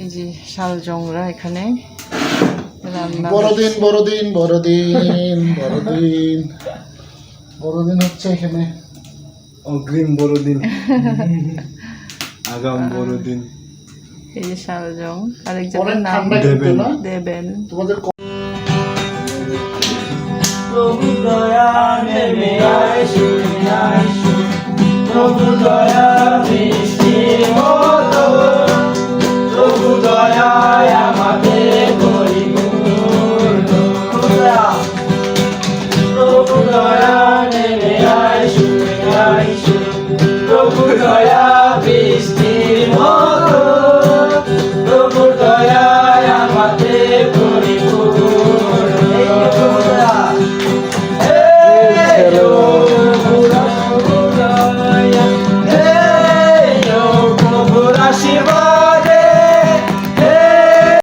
এই যে শালজংরা এখানে রান্না বড়দিন বড়দিন বড়দিন বড়দিন বড়দিন হচ্ছে এখানে অগ্রিম বড়দিন আগাম বড়দিন। এই যে শালজং আরেকজনের নাম ঠান্ডা কিন্তু না দেবেন। তোমাদের প্রভু দয়া নেমে আইসো, প্রভু দয়া